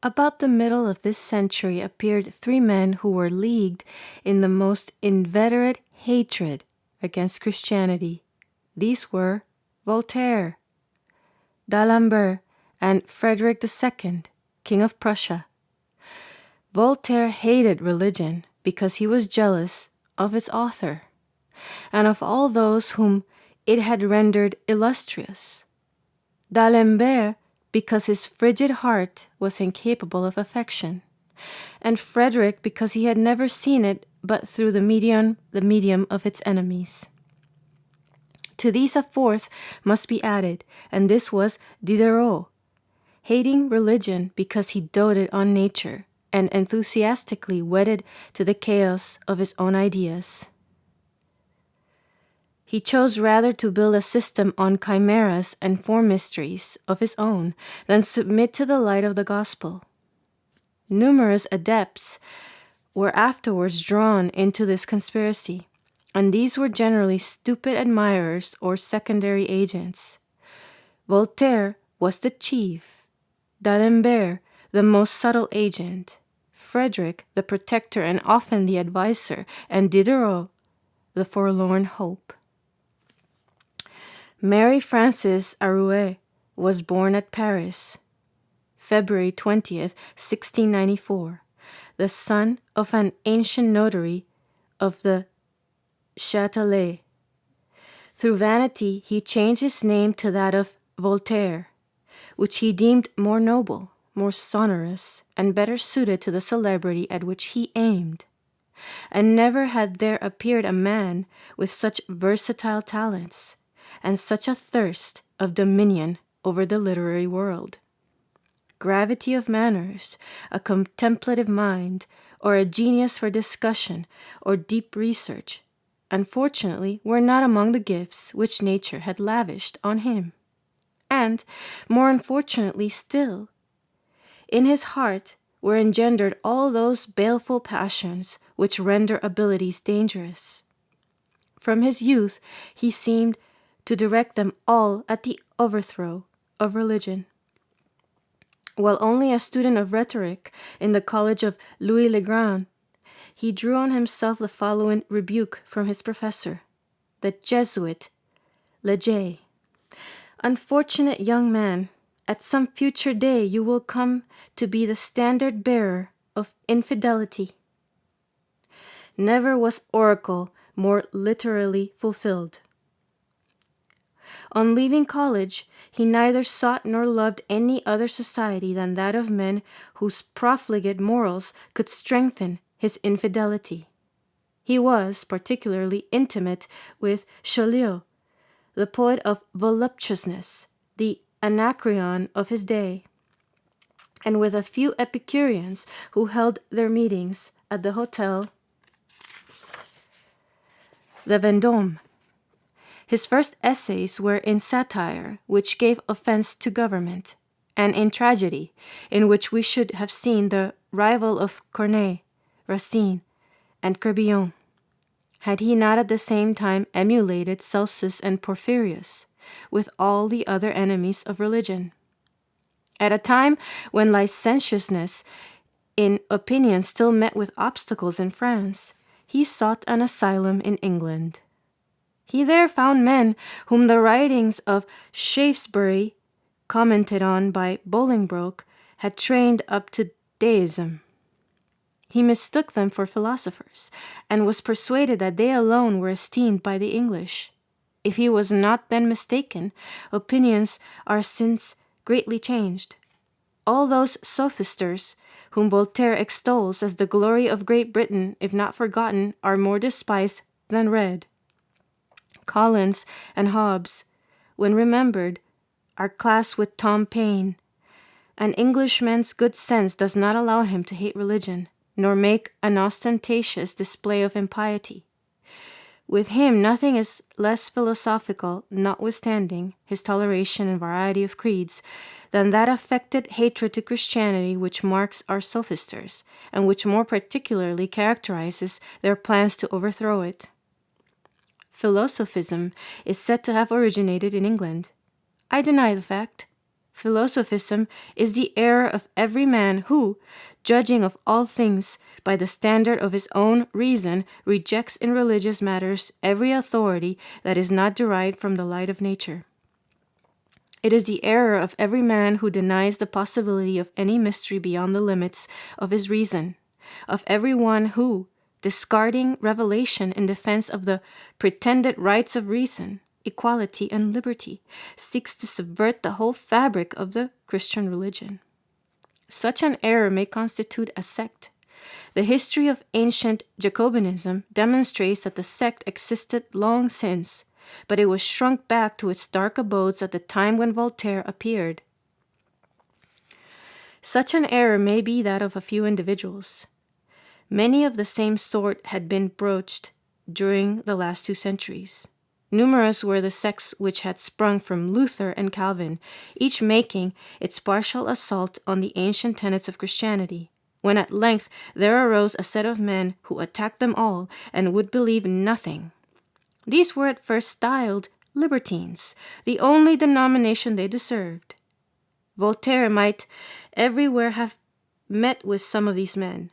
About the middle of this century appeared three men who were leagued in the most inveterate hatred against Christianity. These were Voltaire, d'Alembert, and Frederick II, King of Prussia. Voltaire hated religion because he was jealous of its author and of all those whom it had rendered illustrious. D'Alembert because his frigid heart was incapable of affection, and Frederick because he had never seen it but through the medium of its enemies. To these a fourth must be added, and this was Diderot, hating religion because he doted on nature and enthusiastically wedded to the chaos of his own ideas. He chose rather to build a system on chimeras and form mysteries of his own than submit to the light of the gospel. Numerous adepts were afterwards drawn into this conspiracy, and these were generally stupid admirers or secondary agents. Voltaire was the chief, d'Alembert the most subtle agent, Frederick the protector and often the adviser, and Diderot the forlorn hope. Mary Frances Arouet was born at Paris, February 20th, 1694, the son of an ancient notary of the Châtelet. Through vanity, he changed his name to that of Voltaire, which he deemed more noble, more sonorous, and better suited to the celebrity at which he aimed. And never had there appeared a man with such versatile talents, and such a thirst of dominion over the literary world. Gravity of manners, a contemplative mind, or a genius for discussion or deep research, unfortunately were not among the gifts which nature had lavished on him. And, more unfortunately still, in his heart were engendered all those baleful passions which render abilities dangerous. From his youth he seemed to direct them all at the overthrow of religion. While only a student of rhetoric in the college of Louis le Grand, he drew on himself the following rebuke from his professor, the Jesuit Leger. Unfortunate young man, at some future day you will come to be the standard bearer of infidelity. Never was oracle more literally fulfilled. On leaving college, he neither sought nor loved any other society than that of men whose profligate morals could strengthen his infidelity. He was particularly intimate with Chaulieu, the poet of voluptuousness, the Anacreon of his day, and with a few Epicureans who held their meetings at the Hotel the Vendôme. His first essays were in satire, which gave offense to government, and in tragedy, in which we should have seen the rival of Corneille, Racine, and Crebillon, had he not at the same time emulated Celsus and Porphyrius, with all the other enemies of religion. At a time when licentiousness in opinion still met with obstacles in France, he sought an asylum in England. He there found men whom the writings of Shaftesbury, commented on by Bolingbroke, had trained up to deism. He mistook them for philosophers, and was persuaded that they alone were esteemed by the English. If he was not then mistaken, opinions are since greatly changed. All those sophisters whom Voltaire extols as the glory of Great Britain, if not forgotten, are more despised than read. Collins and Hobbes, when remembered, are classed with Tom Paine. An Englishman's good sense does not allow him to hate religion, nor make an ostentatious display of impiety. With him nothing is less philosophical, notwithstanding his toleration and variety of creeds, than that affected hatred to Christianity which marks our sophisters, and which more particularly characterizes their plans to overthrow it. Philosophism is said to have originated in England. I deny the fact. Philosophism is the error of every man who, judging of all things by the standard of his own reason, rejects in religious matters every authority that is not derived from the light of nature. It is the error of every man who denies the possibility of any mystery beyond the limits of his reason, of every one who, discarding revelation in defense of the pretended rights of reason, equality, and liberty, seeks to subvert the whole fabric of the Christian religion. Such an error may constitute a sect. The history of ancient Jacobinism demonstrates that the sect existed long since, but it was shrunk back to its dark abodes at the time when Voltaire appeared. Such an error may be that of a few individuals. Many of the same sort had been broached during the last 2 centuries. Numerous were the sects which had sprung from Luther and Calvin, each making its partial assault on the ancient tenets of Christianity, when at length there arose a set of men who attacked them all and would believe nothing. These were at first styled libertines, the only denomination they deserved. Voltaire might everywhere have met with some of these men,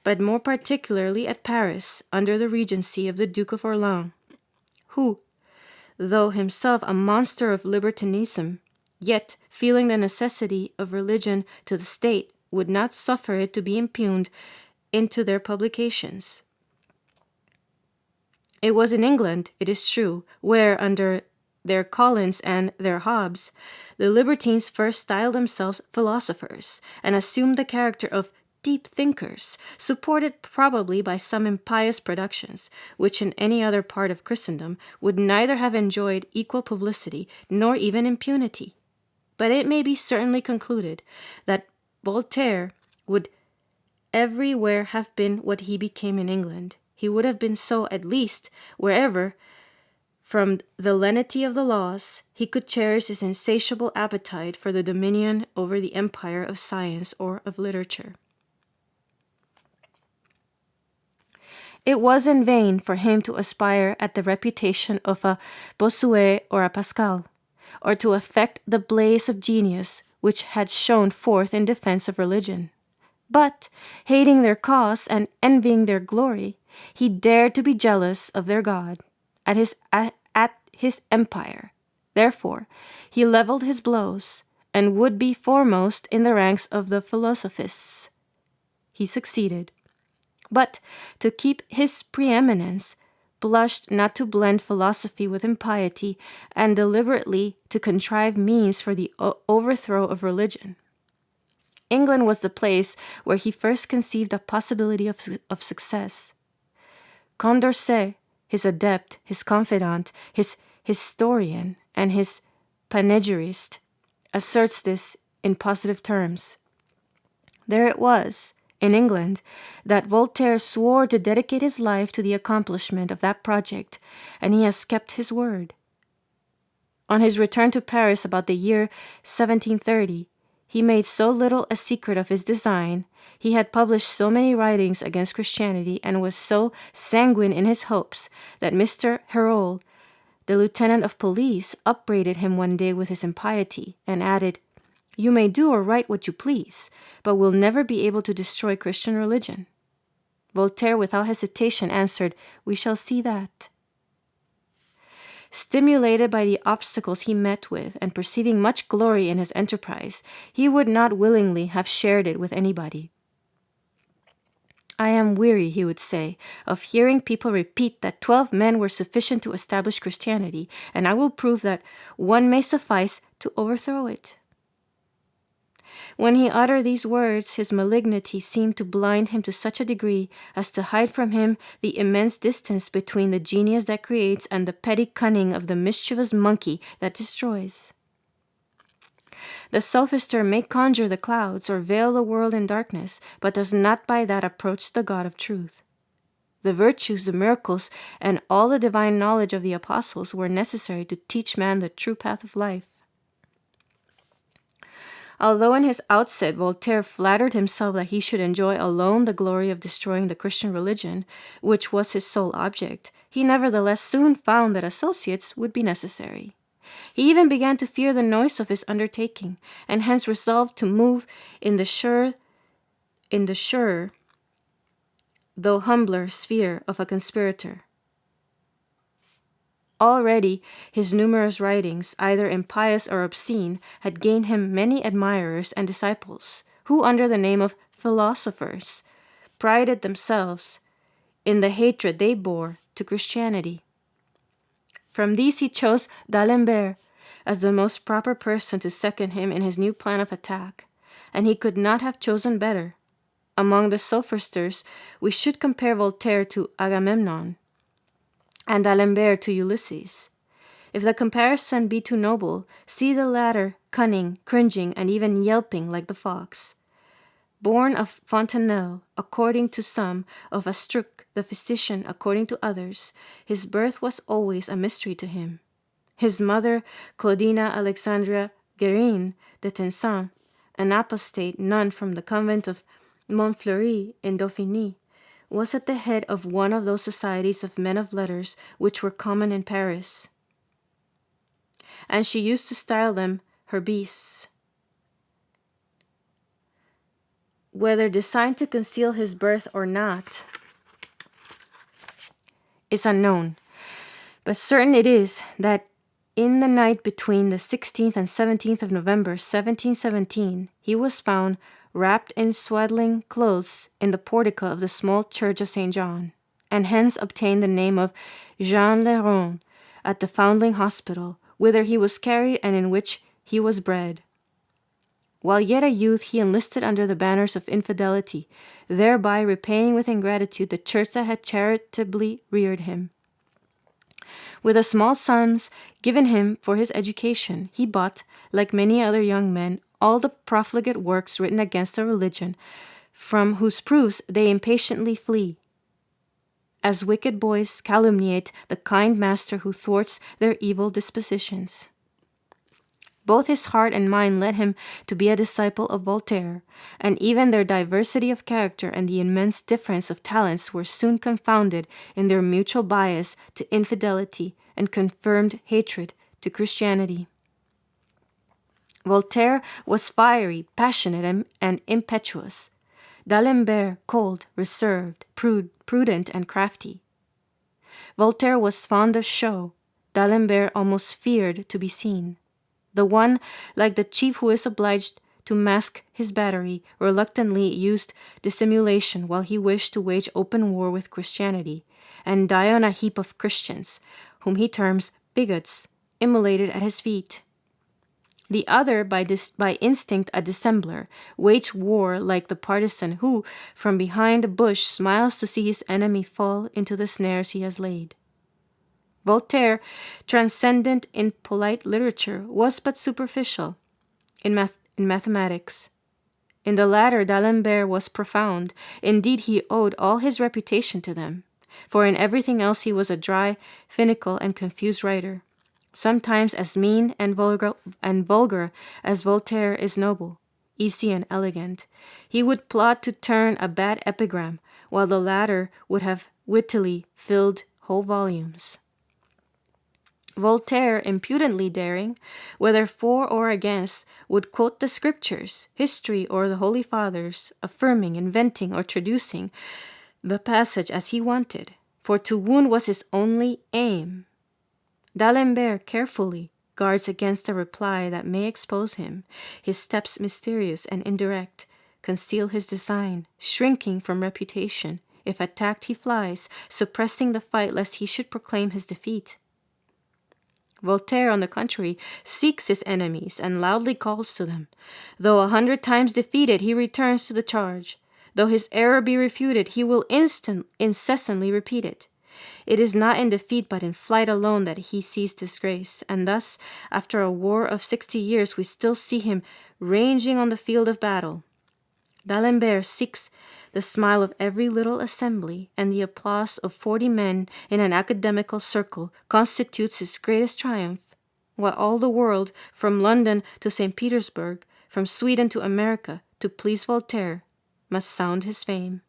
but more particularly at Paris, under the regency of the Duke of Orleans, who, though himself a monster of libertinism, yet, feeling the necessity of religion to the state, would not suffer it to be impugned into their publications. It was in England, it is true, where, under their Collins and their Hobbes, the libertines first styled themselves philosophers, and assumed the character of deep thinkers, supported probably by some impious productions, which in any other part of Christendom would neither have enjoyed equal publicity nor even impunity. But it may be certainly concluded that Voltaire would everywhere have been what he became in England. He would have been so, at least, wherever, from the lenity of the laws, he could cherish his insatiable appetite for the dominion over the empire of science or of literature. It was in vain for him to aspire at the reputation of a Bossuet or a Pascal, or to affect the blaze of genius which had shone forth in defense of religion. But, hating their cause and envying their glory, he dared to be jealous of their God, at his empire. Therefore, he levelled his blows, and would be foremost in the ranks of the philosophists. He succeeded. But, to keep his preeminence, blushed not to blend philosophy with impiety, and deliberately to contrive means for the overthrow of religion. England was the place where he first conceived a possibility of success. Condorcet, his adept, his confidant, his historian, and his panegyrist, asserts this in positive terms. There it was, in England, that Voltaire swore to dedicate his life to the accomplishment of that project, and he has kept his word. On his return to Paris about the year 1730, he made so little a secret of his design, he had published so many writings against Christianity, and was so sanguine in his hopes, that Mr. Herold, the lieutenant of police, upbraided him one day with his impiety, and added, "You may do or write what you please, but will never be able to destroy Christian religion." Voltaire, without hesitation, answered, "We shall see that." Stimulated by the obstacles he met with, and perceiving much glory in his enterprise, he would not willingly have shared it with anybody. "I am weary," he would say, "of hearing people repeat that 12 men were sufficient to establish Christianity, and I will prove that one may suffice to overthrow it." When he uttered these words, his malignity seemed to blind him to such a degree as to hide from him the immense distance between the genius that creates and the petty cunning of the mischievous monkey that destroys. The sophister may conjure the clouds or veil the world in darkness, but does not by that approach the God of truth. The virtues, the miracles, and all the divine knowledge of the apostles were necessary to teach man the true path of life. Although in his outset Voltaire flattered himself that he should enjoy alone the glory of destroying the Christian religion, which was his sole object, he nevertheless soon found that associates would be necessary. He even began to fear the noise of his undertaking, and hence resolved to move in the surer, though humbler sphere of a conspirator. Already his numerous writings, either impious or obscene, had gained him many admirers and disciples, who, under the name of philosophers, prided themselves in the hatred they bore to Christianity. From these he chose D'Alembert as the most proper person to second him in his new plan of attack, and he could not have chosen better. Among the sophisters, we should compare Voltaire to Agamemnon, and D'Alembert to Ulysses. If the comparison be too noble, see the latter cunning, cringing, and even yelping like the fox. Born of Fontenelle, according to some, of Astruc, the physician, according to others, his birth was always a mystery to him. His mother, Claudina Alexandria Guérin de Tencin, an apostate nun from the convent of Montfleury in Dauphiny, was at the head of one of those societies of men of letters which were common in Paris, and she used to style them her beasts. Whether designed to conceal his birth or not is unknown, but certain it is that in the night between the 16th and 17th of November 1717, he was found wrapped in swaddling clothes in the portico of the small church of St. John, and hence obtained the name of Jean le Rond at the Foundling Hospital, whither he was carried and in which he was bred. While yet a youth, he enlisted under the banners of infidelity, thereby repaying with ingratitude the church that had charitably reared him. With the small sums given him for his education, he bought, like many other young men, all the profligate works written against the religion, from whose proofs they impatiently flee, as wicked boys calumniate the kind master who thwarts their evil dispositions. Both his heart and mind led him to be a disciple of Voltaire, and even their diversity of character and the immense difference of talents were soon confounded in their mutual bias to infidelity and confirmed hatred to Christianity. Voltaire was fiery, passionate, and impetuous. D'Alembert cold, reserved, prudent, and crafty. Voltaire was fond of show. D'Alembert almost feared to be seen. The one, like the chief who is obliged to mask his battery, reluctantly used dissimulation while he wished to wage open war with Christianity, and die on a heap of Christians, whom he terms bigots, immolated at his feet. The other, by instinct a dissembler, waged war like the partisan who, from behind a bush, smiles to see his enemy fall into the snares he has laid. Voltaire, transcendent in polite literature, was but superficial in mathematics. In the latter, D'Alembert was profound. Indeed, he owed all his reputation to them, for in everything else he was a dry, finical, and confused writer, sometimes as mean and vulgar as Voltaire is noble, easy and elegant. He would plot to turn a bad epigram, while the latter would have wittily filled whole volumes. Voltaire, impudently daring, whether for or against, would quote the scriptures, history, or the Holy Fathers, affirming, inventing, or traducing the passage as he wanted, for to wound was his only aim. D'Alembert carefully guards against a reply that may expose him, his steps mysterious and indirect, conceal his design, shrinking from reputation. If attacked, he flies, suppressing the fight lest he should proclaim his defeat. Voltaire, on the contrary, seeks his enemies and loudly calls to them. Though 100 times defeated, he returns to the charge. Though his error be refuted, he will incessantly repeat it. It is not in defeat but in flight alone that he sees disgrace, and thus, after a war of 60 years, we still see him ranging on the field of battle. D'Alembert seeks the smile of every little assembly, and the applause of 40 men in an academical circle constitutes his greatest triumph, while all the world, from London to St. Petersburg, from Sweden to America, to please Voltaire, must sound his fame.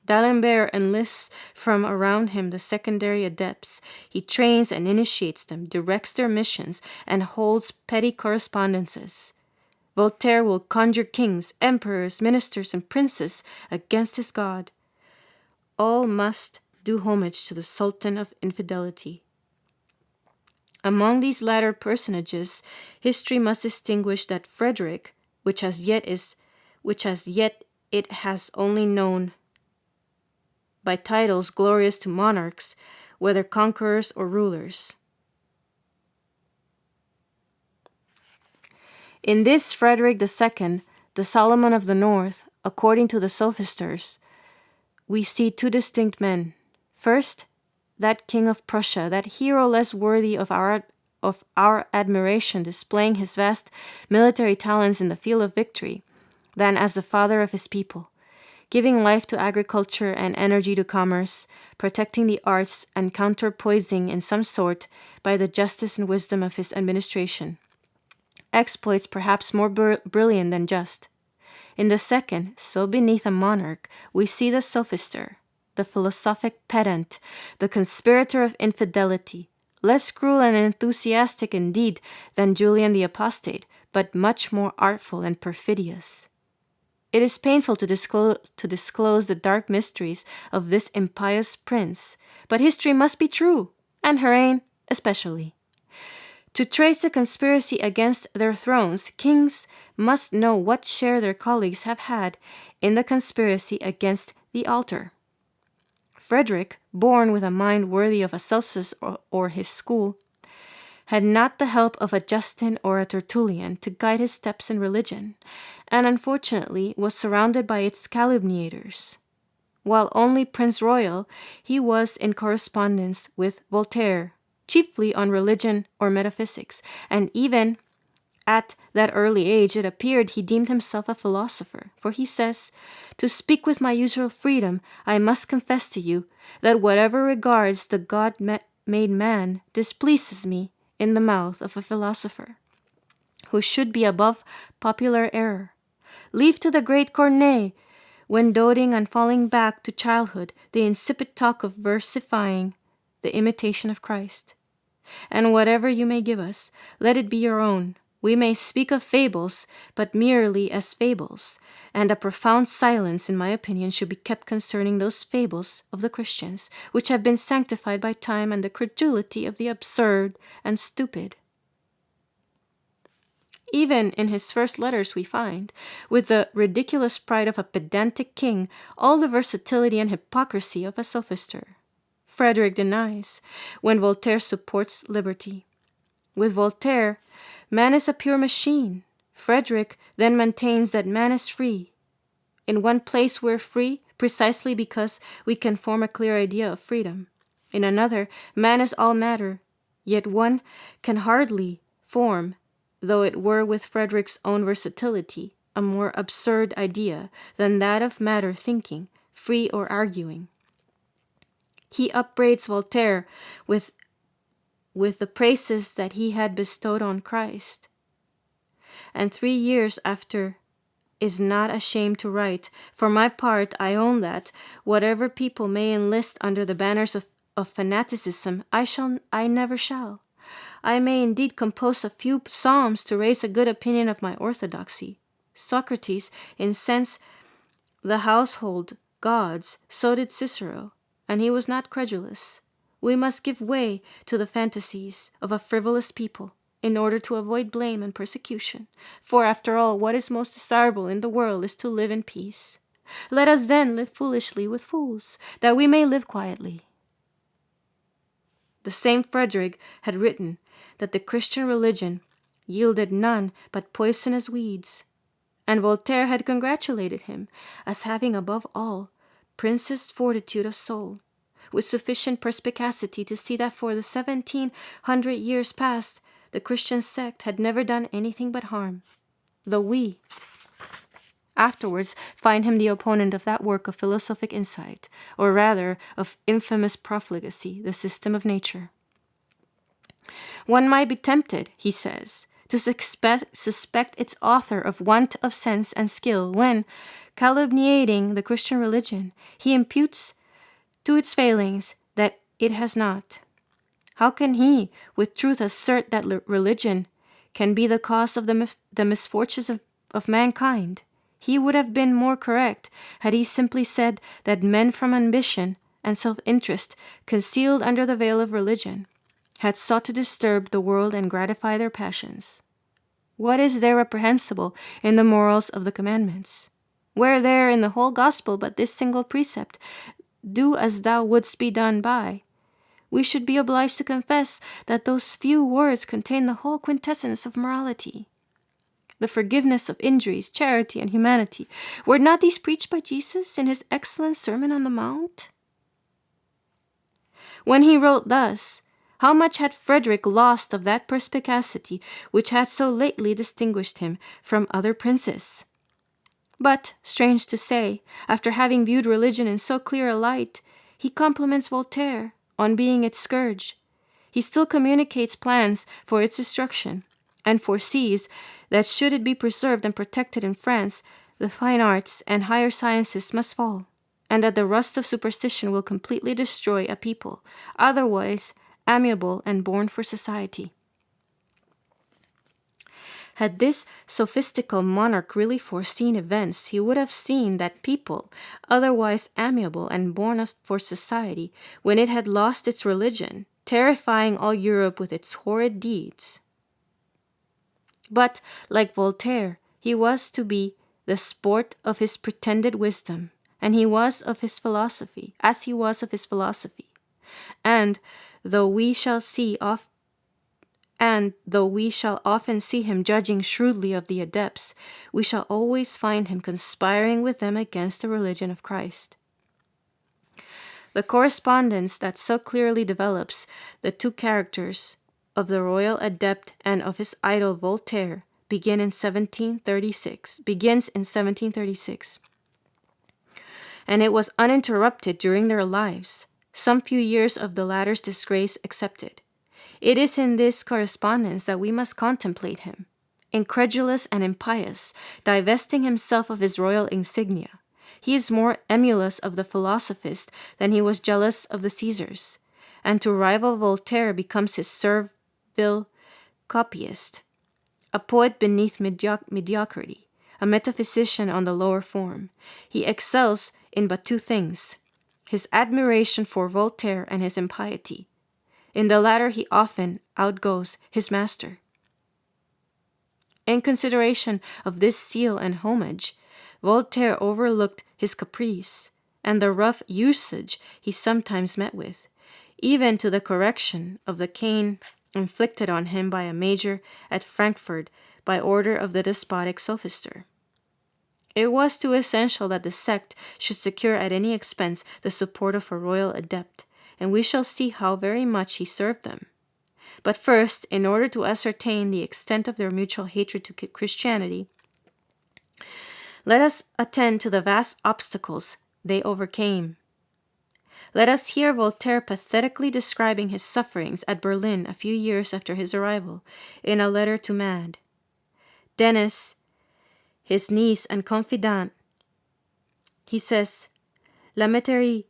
D'Alembert enlists from around him the secondary adepts. He trains and initiates them, directs their missions, and holds petty correspondences. Voltaire will conjure kings, emperors, ministers, and princes against his God. All must do homage to the Sultan of Infidelity. Among these latter personages, history must distinguish that Frederick, which as yet it has only known by titles glorious to monarchs, whether conquerors or rulers. In this Frederick II, the Solomon of the North, according to the sophisters, we see two distinct men. First, that king of Prussia, that hero less worthy of our admiration, displaying his vast military talents in the field of victory, than as the father of his people, giving life to agriculture and energy to commerce, protecting the arts and counterpoising in some sort by the justice and wisdom of his administration. Exploits perhaps more brilliant than just. In the second, so beneath a monarch, we see the sophister, the philosophic pedant, the conspirator of infidelity, less cruel and enthusiastic indeed than Julian the Apostate, but much more artful and perfidious. It is painful to disclose the dark mysteries of this impious prince, but history must be true, and her reign especially. To trace the conspiracy against their thrones, kings must know what share their colleagues have had in the conspiracy against the altar. Frederick, born with a mind worthy of a Celsus or his school, had not the help of a Justin or a Tertullian to guide his steps in religion, and unfortunately was surrounded by its calumniators. While only Prince Royal, he was in correspondence with Voltaire, chiefly on religion or metaphysics, and even at that early age it appeared he deemed himself a philosopher, for he says, "To speak with my usual freedom, I must confess to you that whatever regards the God-made man displeases me in the mouth of a philosopher, who should be above popular error. Leave to the great Corneille, when doting and falling back to childhood, the insipid talk of versifying the imitation of Christ. And whatever you may give us, let it be your own. We may speak of fables, but merely as fables, and a profound silence, in my opinion, should be kept concerning those fables of the Christians, which have been sanctified by time and the credulity of the absurd and stupid." Even in his first letters we find, with the ridiculous pride of a pedantic king, all the versatility and hypocrisy of a sophister. Frederick denies, when Voltaire supports liberty. With Voltaire, man is a pure machine. Frederick then maintains that man is free. In one place we're free precisely because we can form a clear idea of freedom. In another, man is all matter, yet one can hardly form, though it were with Frederick's own versatility, a more absurd idea than that of matter thinking, free or arguing. He upbraids Voltaire with the praises that he had bestowed on Christ, and 3 years after is not ashamed to write, "For my part, I own that, whatever people may enlist under the banners of fanaticism, I never shall. I may indeed compose a few psalms to raise a good opinion of my orthodoxy. Socrates incensed the household gods, so did Cicero, and he was not credulous. We must give way to the fantasies of a frivolous people in order to avoid blame and persecution. For after all, what is most desirable in the world is to live in peace. Let us then live foolishly with fools, that we may live quietly." The same Frederick had written that the Christian religion yielded none but poisonous weeds, and Voltaire had congratulated him as having above all princess fortitude of soul, with sufficient perspicacity to see that for the 1700 years past the Christian sect had never done anything but harm, though we afterwards find him the opponent of that work of philosophic insight, or rather of infamous profligacy, the system of nature. "One might be tempted," he says, "to to suspect its author of want of sense and skill when, calumniating the Christian religion, he imputes to its failings that it has not? How can he with truth assert that religion can be the cause of the misfortunes of mankind? He would have been more correct had he simply said that men from ambition and self-interest, concealed under the veil of religion, had sought to disturb the world and gratify their passions. What is there reprehensible in the morals of the commandments? Where there in the whole gospel but this single precept, do as thou wouldst be done by? We should be obliged to confess that those few words contain the whole quintessence of morality. The forgiveness of injuries, charity, and humanity. Were not these preached by Jesus in his excellent Sermon on the Mount? When he wrote thus, how much had Frederick lost of that perspicacity which had so lately distinguished him from other princes? But, strange to say, after having viewed religion in so clear a light, he compliments Voltaire on being its scourge. He still communicates plans for its destruction, and foresees that should it be preserved and protected in France, the fine arts and higher sciences must fall, and that the rust of superstition will completely destroy a people, otherwise amiable and born for society. Had this sophistical monarch really foreseen events, he would have seen that people, otherwise amiable and born for society, when it had lost its religion, terrifying all Europe with its horrid deeds. But, like Voltaire, he was to be the sport of his pretended wisdom, and he was of his philosophy, as he was of his philosophy. And though we shall often see him judging shrewdly of the adepts, we shall always find him conspiring with them against the religion of Christ. The correspondence that so clearly develops the two characters of the royal adept and of his idol Voltaire begins in 1736, and it was uninterrupted during their lives, some few years of the latter's disgrace excepted. It is in this correspondence that we must contemplate him, incredulous and impious, divesting himself of his royal insignia. He is more emulous of the philosophist than he was jealous of the Caesars, and to rival Voltaire becomes his servile copyist, a poet beneath mediocrity, a metaphysician on the lower form. He excels in but two things, his admiration for Voltaire and his impiety. In the latter he often outgoes his master. In consideration of this zeal and homage, Voltaire overlooked his caprice and the rough usage he sometimes met with, even to the correction of the cane inflicted on him by a major at Frankfurt by order of the despotic sophister. It was too essential that the sect should secure at any expense the support of a royal adept, and we shall see how very much he served them. But first, in order to ascertain the extent of their mutual hatred to Christianity, let us attend to the vast obstacles they overcame. Let us hear Voltaire pathetically describing his sufferings at Berlin a few years after his arrival, in a letter to Mad. Denis, his niece and confidant, he says, La Métairie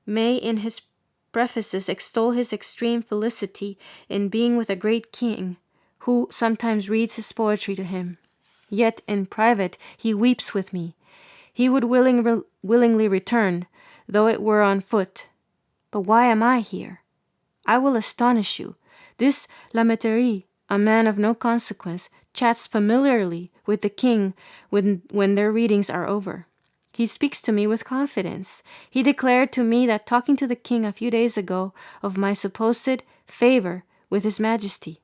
may in his prefaces extol his extreme felicity in being with a great king, who sometimes reads his poetry to him. Yet in private he weeps with me. He would willingly return, though it were on foot. But why am I here? I will astonish you. This La Métairie, a man of no consequence, chats familiarly with the king when their readings are over. He speaks to me with confidence. He declared to me that talking to the king a few days ago of my supposed favor with his majesty,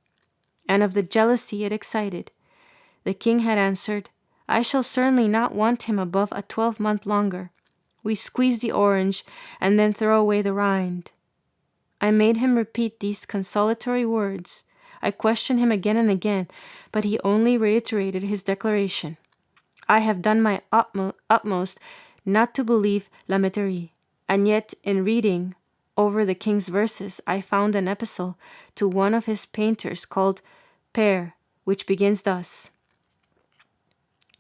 and of the jealousy it excited, the king had answered, I shall certainly not want him above a 12-month longer. We squeeze the orange and then throw away the rind. I made him repeat these consolatory words. I questioned him again and again, but he only reiterated his declaration. I have done my utmost not to believe La Métairie, and yet in reading over the king's verses I found an epistle to one of his painters called Père, which begins thus.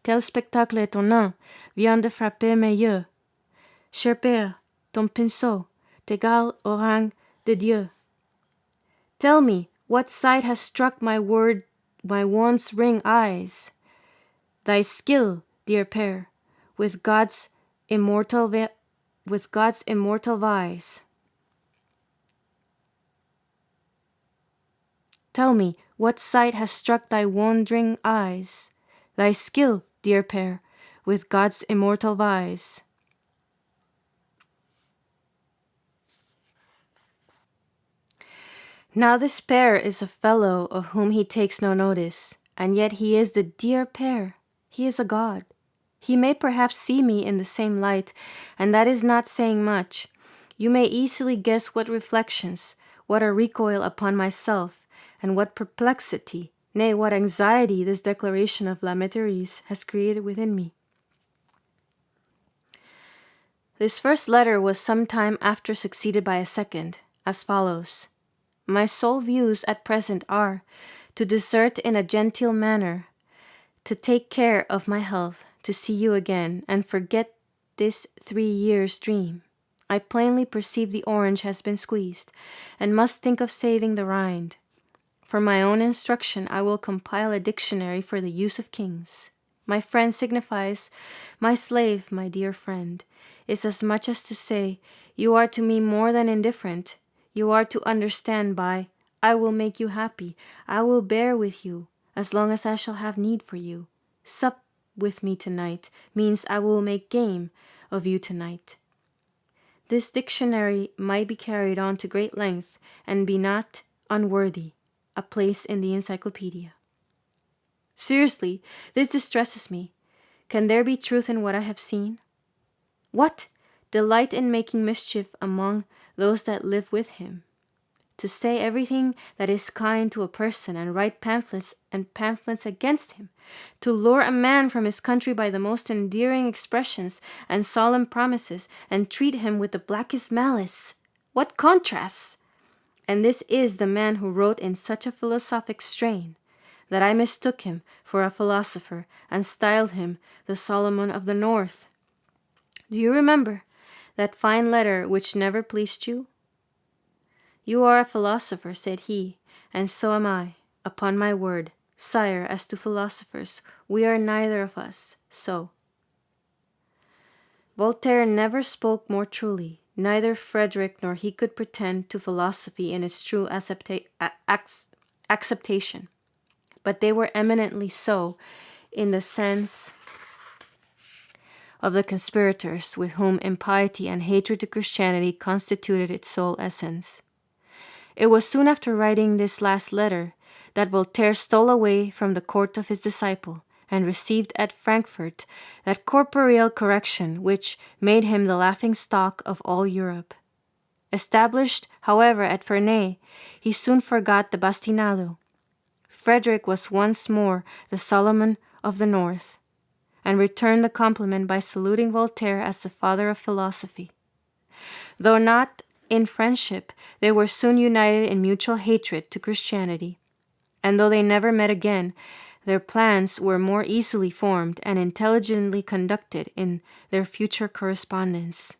Quel spectacle étonnant vient de frapper mes yeux. Cher père, ton pinceau t'égale au rang de Dieu. Tell me, what sight has struck my once ring eyes? Thy skill, dear père, with God's immortal vies. Tell me, what sight has struck thy wandering eyes? Thy skill, dear père, with God's immortal vies. Now this père is a fellow of whom he takes no notice, and yet he is the dear père. He is a god. He may perhaps see me in the same light, and that is not saying much. You may easily guess what reflections, what a recoil upon myself, and what perplexity, nay, what anxiety this declaration of La Métaire's has created within me. This first letter was some time after succeeded by a second, as follows. My sole views at present are to desert in a genteel manner, to take care of my health, to see you again, and forget this 3 years' dream. I plainly perceive the orange has been squeezed, and must think of saving the rind. For my own instruction, I will compile a dictionary for the use of kings. My friend signifies, my slave, my dear friend, is as much as to say, you are to me more than indifferent. You are to understand by, I will make you happy, I will bear with you, as long as I shall have need for you. Sup with me tonight means I will make game of you tonight. This dictionary might be carried on to great length, and be not unworthy a place in the encyclopedia. Seriously, this distresses me. Can there be truth in what I have seen? What? Delight in making mischief among those that live with him. To say everything that is kind to a person, and write pamphlets against him. To lure a man from his country by the most endearing expressions and solemn promises, and treat him with the blackest malice. What contrasts! And this is the man who wrote in such a philosophic strain, that I mistook him for a philosopher, and styled him the Solomon of the North. Do you remember that fine letter which never pleased you? You are a philosopher, said he, and so am I. Upon my word, sire, as to philosophers, we are neither of us so. Voltaire never spoke more truly. Neither Frederick nor he could pretend to philosophy in its true acceptation. But they were eminently so in the sense of the conspirators with whom impiety and hatred to Christianity constituted its sole essence. It was soon after writing this last letter that Voltaire stole away from the court of his disciple, and received at Frankfurt that corporeal correction which made him the laughing stock of all Europe. Established, however, at Ferney, he soon forgot the bastinado. Frederick was once more the Solomon of the North, and returned the compliment by saluting Voltaire as the father of philosophy. Though not in friendship, they were soon united in mutual hatred to Christianity, and though they never met again, their plans were more easily formed and intelligently conducted in their future correspondence.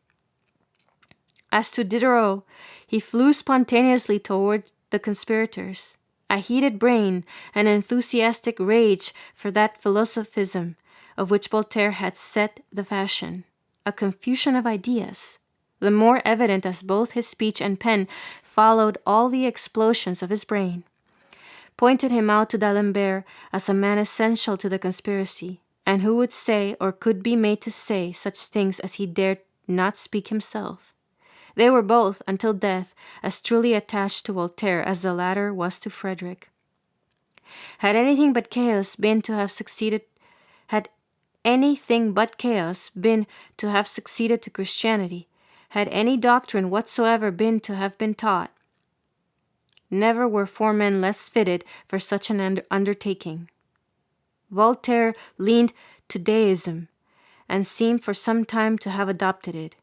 As to Diderot, he flew spontaneously toward the conspirators, a heated brain, an enthusiastic rage for that philosophism of which Voltaire had set the fashion, a confusion of ideas, the more evident as both his speech and pen followed all the explosions of his brain, pointed him out to D'Alembert as a man essential to the conspiracy, and who would say or could be made to say such things as he dared not speak himself. They were both, until death, as truly attached to Voltaire as the latter was to Frederick. Had anything but chaos been to have succeeded to Christianity, had any doctrine whatsoever been to have been taught, never were 4 men less fitted for such an undertaking. Voltaire leaned to deism, and seemed for some time to have adopted it.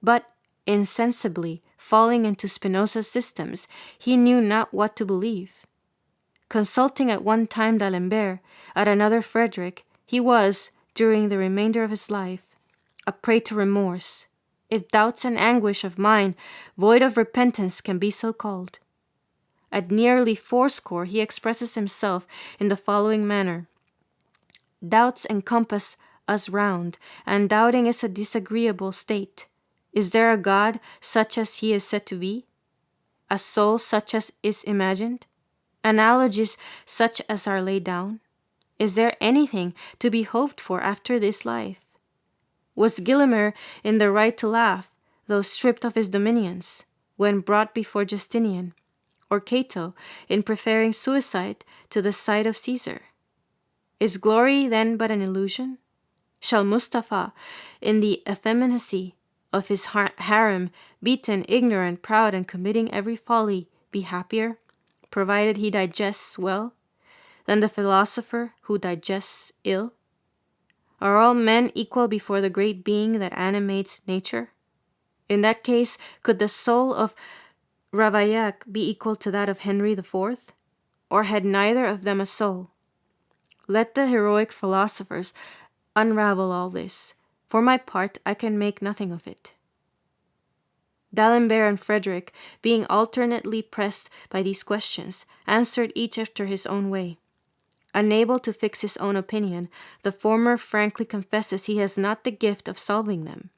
But, insensibly falling into Spinoza's systems, he knew not what to believe. Consulting at one time D'Alembert, at another Frederick, he was, during the remainder of his life, a prey to remorse, if doubts and anguish of mind void of repentance can be so called. At nearly fourscore he expresses himself in the following manner: doubts encompass us round, and doubting is a disagreeable state. Is there a God such as he is said to be? A soul such as is imagined? Analogies such as are laid down? Is there anything to be hoped for after this life? Was Gillimer in the right to laugh, though stripped of his dominions, when brought before Justinian, or Cato in preferring suicide to the sight of Caesar? Is glory then but an illusion? Shall Mustafa, in the effeminacy of his harem, beaten, ignorant, proud, and committing every folly, be happier, provided he digests well, than the philosopher who digests ill? Are all men equal before the great being that animates nature? In that case, could the soul of Ravaillac be equal to that of Henry IV? Or had neither of them a soul? Let the heroic philosophers unravel all this. For my part, I can make nothing of it. D'Alembert and Frederick, being alternately pressed by these questions, answered each after his own way. Unable to fix his own opinion, the former frankly confesses he has not the gift of solving them.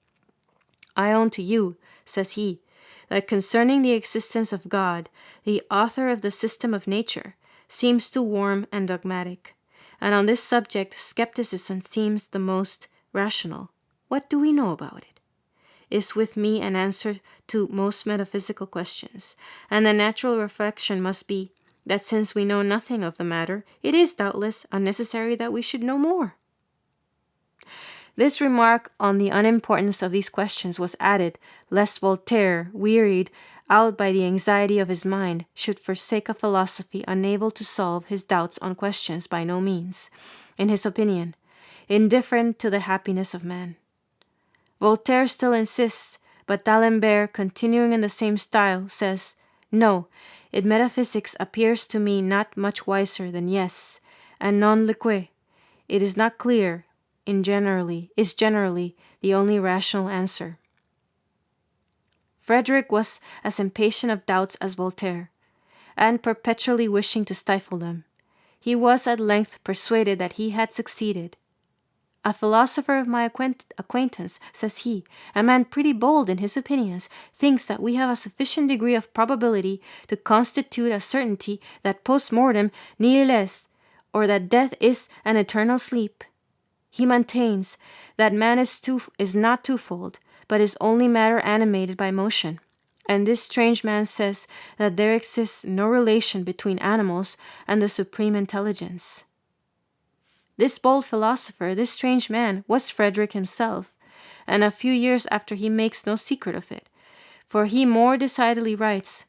I own to you, says he, that concerning the existence of God, the author of the system of nature seems too warm and dogmatic, and on this subject skepticism seems the most rational. What do we know about it? Is with me an answer to most metaphysical questions, and the natural reflection must be that since we know nothing of the matter, it is doubtless unnecessary that we should know more. This remark on the unimportance of these questions was added, lest Voltaire, wearied out by the anxiety of his mind, should forsake a philosophy unable to solve his doubts on questions by no means, in his opinion, indifferent to the happiness of man. Voltaire still insists, but D'Alembert, continuing in the same style, says, "No, in metaphysics appears to me not much wiser than yes, and non lique. It is not clear, is generally the only rational answer." Frederick was as impatient of doubts as Voltaire, and perpetually wishing to stifle them. He was at length persuaded that he had succeeded. "A philosopher of my acquaintance," says he, "a man pretty bold in his opinions, thinks that we have a sufficient degree of probability to constitute a certainty that post mortem nihil est, or that death is an eternal sleep. He maintains that man is not twofold, but is only matter animated by motion. And this strange man says that there exists no relation between animals and the supreme intelligence." This bold philosopher, this strange man, was Frederick himself, and a few years after he makes no secret of it, for he more decidedly writes,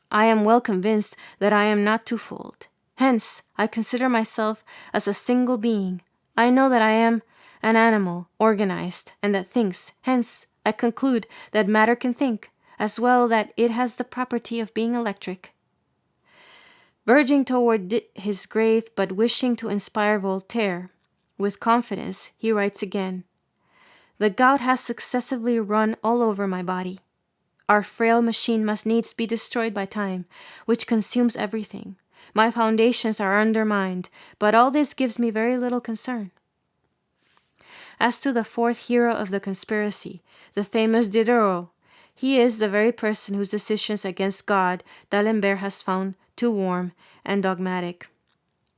"I am well convinced that I am not twofold. Hence, I consider myself as a single being. I know that I am an animal, organized, and that thinks. Hence, I conclude that matter can think, as well that it has the property of being electric." Verging toward his grave, but wishing to inspire Voltaire with confidence, he writes again, "The gout has successively run all over my body. Our frail machine must needs be destroyed by time, which consumes everything. My foundations are undermined, but all this gives me very little concern." As to the fourth hero of the conspiracy, the famous Diderot, he is the very person whose decisions against God D'Alembert has found too warm and dogmatic,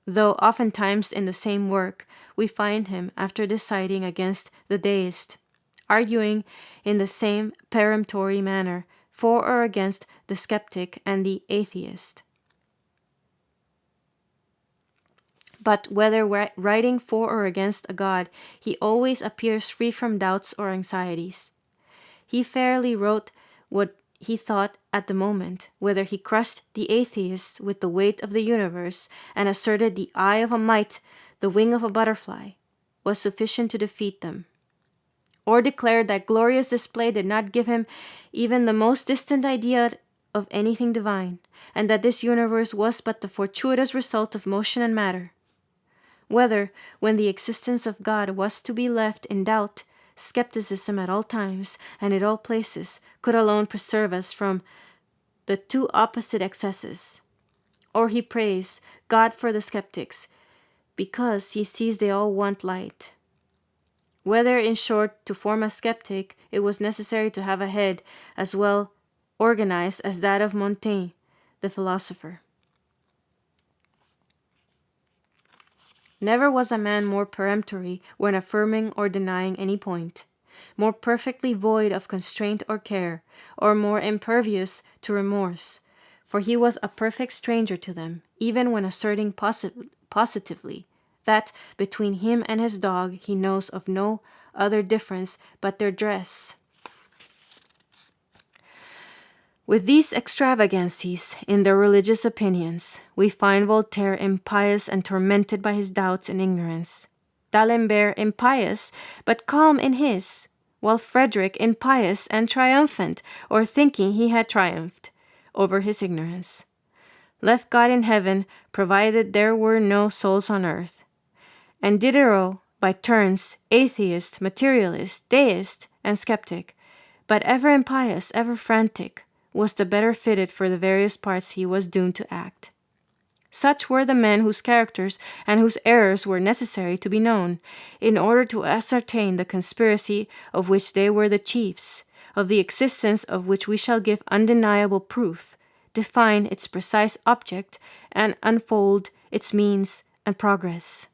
though oftentimes in the same work we find him, after deciding against the deist, arguing in the same peremptory manner for or against the skeptic and the atheist. But whether writing for or against a God, he always appears free from doubts or anxieties. He fairly wrote what he thought at the moment, whether he crushed the atheists with the weight of the universe and asserted the eye of a mite, the wing of a butterfly, was sufficient to defeat them, or declared that glorious display did not give him even the most distant idea of anything divine, and that this universe was but the fortuitous result of motion and matter. Whether, when the existence of God was to be left in doubt, skepticism at all times and in all places could alone preserve us from the two opposite excesses. Or he praised God for the skeptics, because he sees they all want light. Whether, in short, to form a skeptic, it was necessary to have a head as well organized as that of Montaigne, the philosopher. Never was a man more peremptory when affirming or denying any point, more perfectly void of constraint or care, or more impervious to remorse, for he was a perfect stranger to them, even when asserting positively that between him and his dog he knows of no other difference but their dress. With these extravagancies in their religious opinions, we find Voltaire impious and tormented by his doubts and ignorance, D'Alembert impious but calm in his, while Frederick impious and triumphant, or thinking he had triumphed over his ignorance, left God in heaven provided there were no souls on earth, and Diderot, by turns, atheist, materialist, deist, and skeptic, but ever impious, ever frantic, was the better fitted for the various parts he was doomed to act. Such were the men whose characters and whose errors were necessary to be known, in order to ascertain the conspiracy of which they were the chiefs, of the existence of which we shall give undeniable proof, define its precise object, and unfold its means and progress.